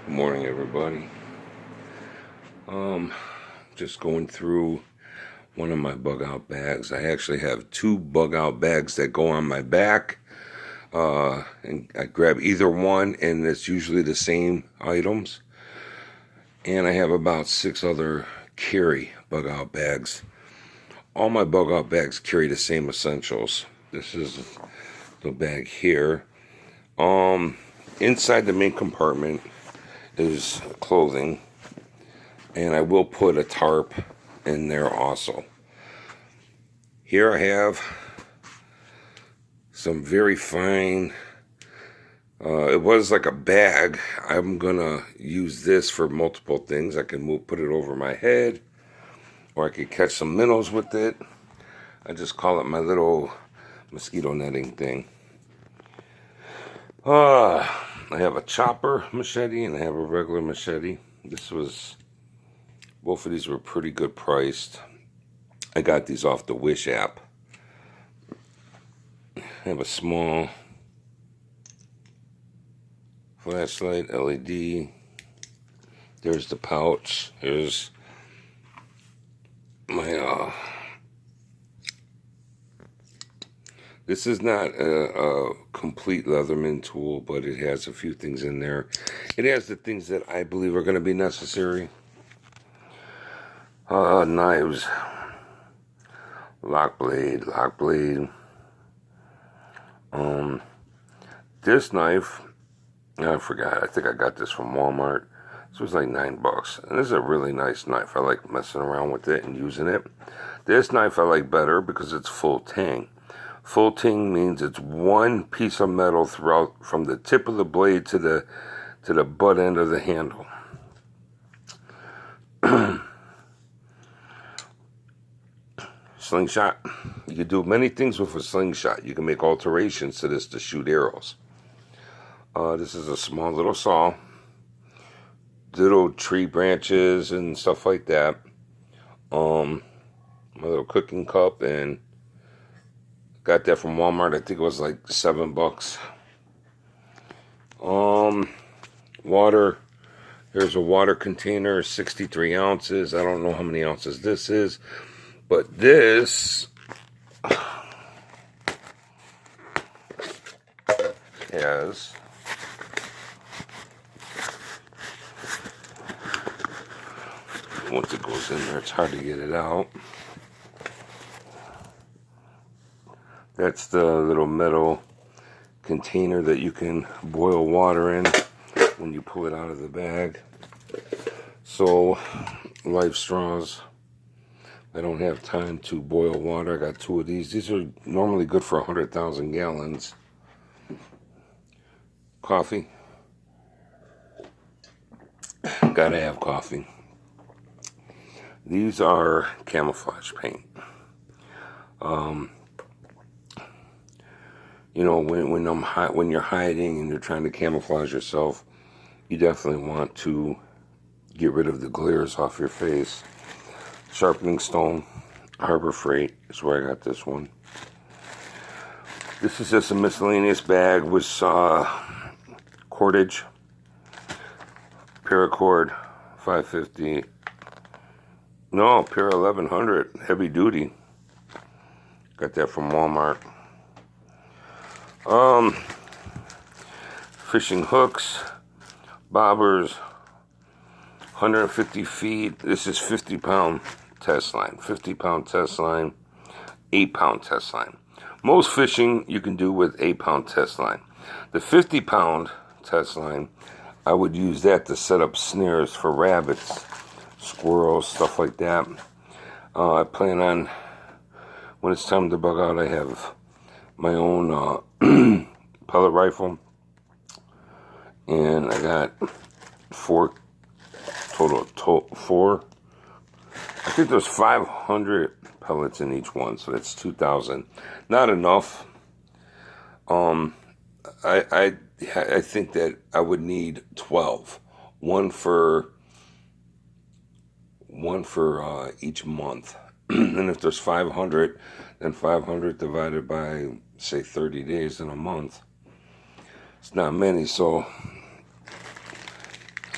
Good morning, everybody. Just going through one of my bug out bags. I actually have two bug out bags that go on my back. And I grab either one, and it's usually the same items. And I have about 6 other carry bug out bags. All my bug out bags carry the same essentials. This is the bag here. Inside the main compartment is clothing, and I will put a tarp in there also. Here I have some very fine, it was like a bag. I'm gonna use this for multiple things. I can put it over my head, or I could catch some minnows with it. I just call it my little mosquito netting thing. I have a chopper machete and I have a regular machete. Both of these were pretty good priced. I got these off the Wish app. I have a small flashlight, LED. There's the pouch. Here's my, this is not a complete Leatherman tool, but it has a few things in there. It has the things that I believe are going to be necessary. Knives, lock blade. This knife, I forgot. I think I got this from Walmart. This was like $9, and this is a really nice knife. I like messing around with it and using it. This knife I like better because it's full tang. Full ting means it's one piece of metal throughout, from the tip of the blade to the butt end of the handle. Slingshot. You can do many things with a slingshot. You can make alterations to this to shoot arrows. This is a small little saw. Little tree branches and stuff like that. My little cooking cup, and got that from Walmart. I think it was like $7. Water. Here's a water container, 63 ounces. I don't know how many ounces this is, but this has once it goes in there, it's hard to get it out. That's the little metal container that you can boil water in when you pull it out of the bag. So, life straws. I don't have time to boil water. I got 2 of these. These are normally good for 100,000 gallons. Coffee. Gotta have coffee. These are camouflage paint. You know, when you're hiding and you're trying to camouflage yourself, you definitely want to get rid of the glares off your face. Sharpening stone, Harbor Freight is where I got this one. This is just a miscellaneous bag with cordage, paracord, 550. No, para 1100, heavy duty. Got that from Walmart. Fishing hooks, bobbers, 150 feet. This is 50-pound test line. 50-pound test line, 8-pound test line. Most fishing you can do with 8-pound test line. The 50-pound test line, I would use that to set up snares for rabbits, squirrels, stuff like that. I plan on, when it's time to bug out, I have my own pellet rifle, and I got 4 total. I think there's 500 pellets in each one, so that's 2,000. Not enough. I think that I would need 12. One for each month. And if there's 500, then 500 divided by, say, 30 days in a month. It's not many, so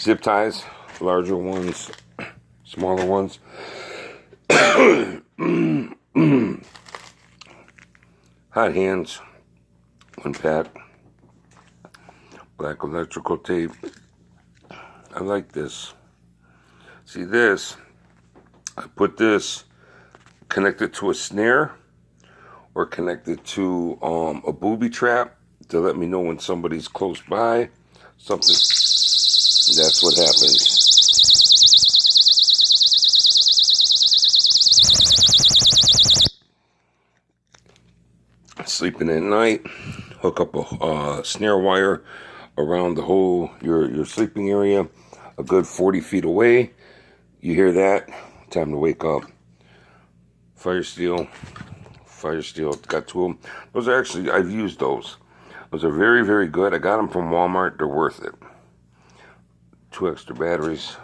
Zip ties, larger ones, smaller ones. Hot hands, 1 pack. Black electrical tape. I like this. See this? I put this connected to a snare or connected to a booby trap to let me know when somebody's close by. Something. That's what happens. Sleeping at night, hook up a snare wire around the whole your sleeping area, a good 40 feet away. You hear that? Time to wake up. Fire steel, got 2 of them. Those are actually, I've used those. Those are very, very good. I got them from Walmart. They're worth it. 2 extra batteries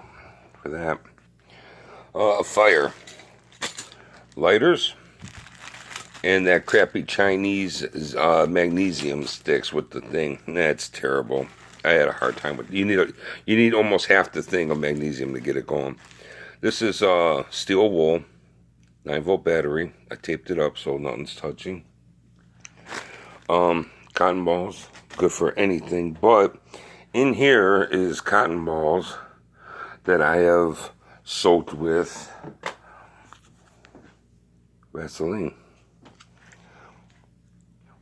for that. Fire. Lighters. And that crappy Chinese magnesium sticks with the thing. That's terrible. I had a hard time with it. You need almost half the thing of magnesium to get it going. This is steel wool, 9-volt battery. I taped it up so nothing's touching. Cotton balls, good for anything. But in here is cotton balls that I have soaked with Vaseline.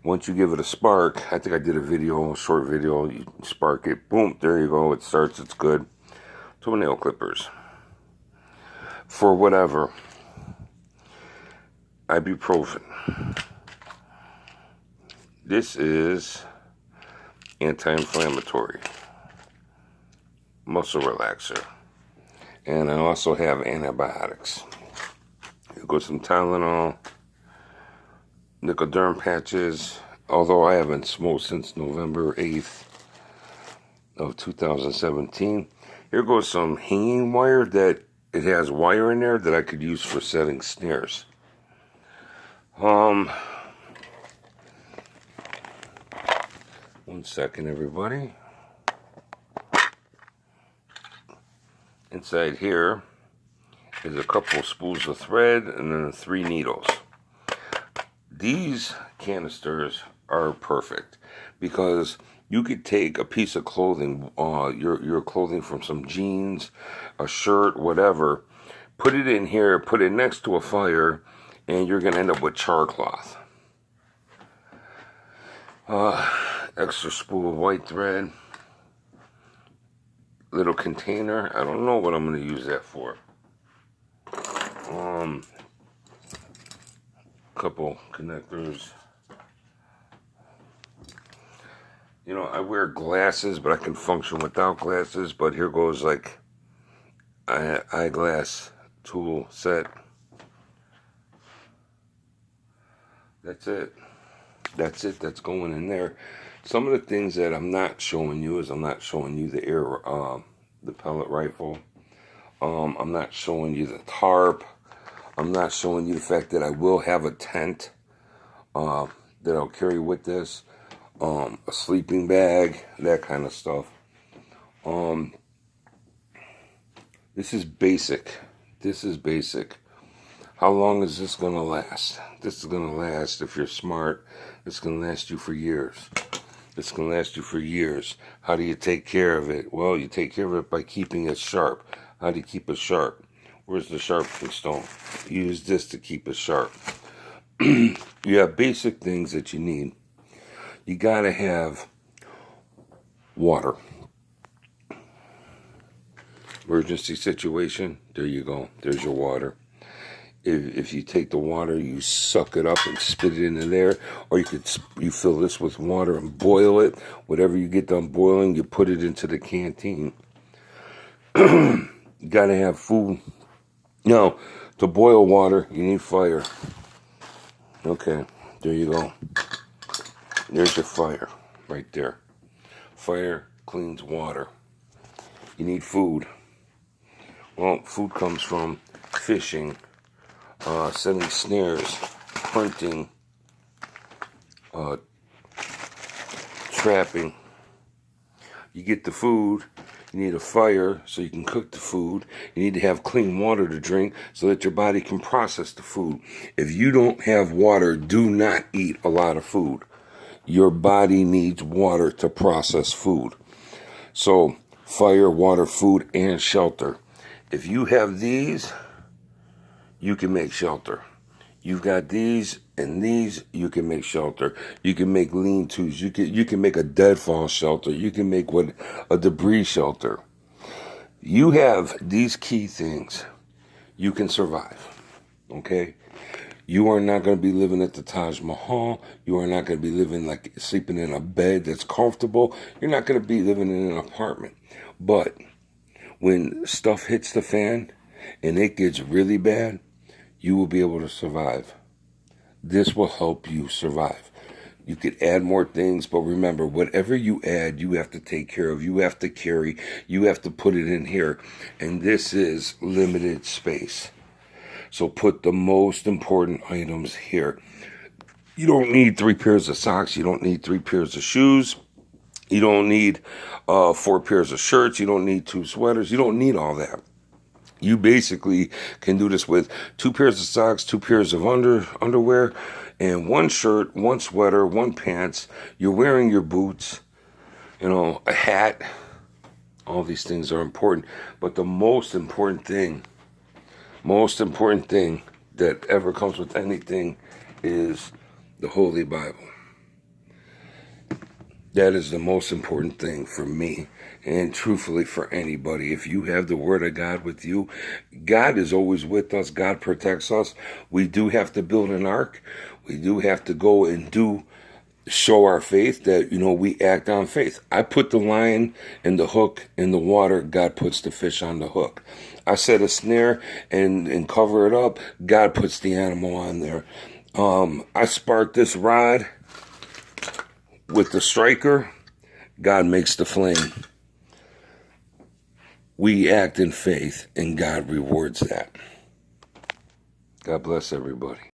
Once you give it a spark, I think I did a short video, you spark it, boom, there you go, it starts, it's good. Toenail clippers. For whatever. Ibuprofen. This is anti-inflammatory. Muscle relaxer. And I also have antibiotics. Here goes some Tylenol. Nicoderm patches, although I haven't smoked since November 8th of 2017. Here goes some hanging wire that it has wire in there that I could use for setting snares. 1 second, everybody. Inside here is a couple spools of thread and then 3 needles. These canisters are perfect because you could take a piece of clothing, your clothing from some jeans, a shirt, whatever, put it in here, put it next to a fire, and you're going to end up with char cloth. Extra spool of white thread. Little container. I don't know what I'm going to use that for. Couple connectors. You know, I wear glasses, but I can function without glasses. But here goes like eyeglass tool set. That's it. That's it. That's going in there. Some of the things that I'm not showing you is I'm not showing you the pellet rifle. I'm not showing you the tarp. I'm not showing you the fact that I will have a tent that I'll carry with this, a sleeping bag, that kind of stuff. This is basic. This is basic. How long is this going to last? This is going to last, if you're smart, it's going to last you for years. It's going to last you for years. How do you take care of it? Well, you take care of it by keeping it sharp. How do you keep it sharp? Where's the sharpening stone? Use this to keep it sharp. You have basic things that you need. You gotta have water. Emergency situation, there you go. There's your water. If you take the water, you suck it up and spit it into there, or you fill this with water and boil it. Whatever you get done boiling, you put it into the canteen. You gotta have food. No, to boil water, you need fire. Okay, there you go. There's your fire, right there. Fire cleans water. You need food. Well, food comes from fishing, setting snares, hunting, trapping. You get the food, You need a fire so you can cook the food. You need to have clean water to drink so that your body can process the food. If you don't have water, do not eat a lot of food. Your body needs water to process food. So, fire, water, food, and shelter. If you have these, you can make shelter. You've got these and these, you can make shelter. You can make lean-tos. You can make a deadfall shelter. You can make a debris shelter. You have these key things, you can survive. Okay? You are not going to be living at the Taj Mahal. You are not going to be living like sleeping in a bed that's comfortable. You're not going to be living in an apartment. But when stuff hits the fan and it gets really bad, you will be able to survive. This will help you survive. You could add more things, but remember, whatever you add, you have to take care of. You have to carry. You have to put it in here. And this is limited space. So put the most important items here. You don't need 3 pairs of socks. You don't need 3 pairs of shoes. You don't need 4 pairs of shirts. You don't need 2 sweaters. You don't need all that. You basically can do this with 2 pairs of socks, 2 pairs of underwear, and 1 shirt, 1 sweater, 1 pants. You're wearing your boots, a hat. All these things are important. But the most important thing that ever comes with anything is the Holy Bible. That is the most important thing for me, and truthfully for anybody. If you have the Word of God with you, God is always with us. God protects us. We do have to build an ark. We do have to go and show our faith that, we act on faith. I put the line and the hook in the water. God puts the fish on the hook. I set a snare and cover it up. God puts the animal on there. I spark this rod with the striker. God makes the flame. We act in faith, and God rewards that. God bless everybody.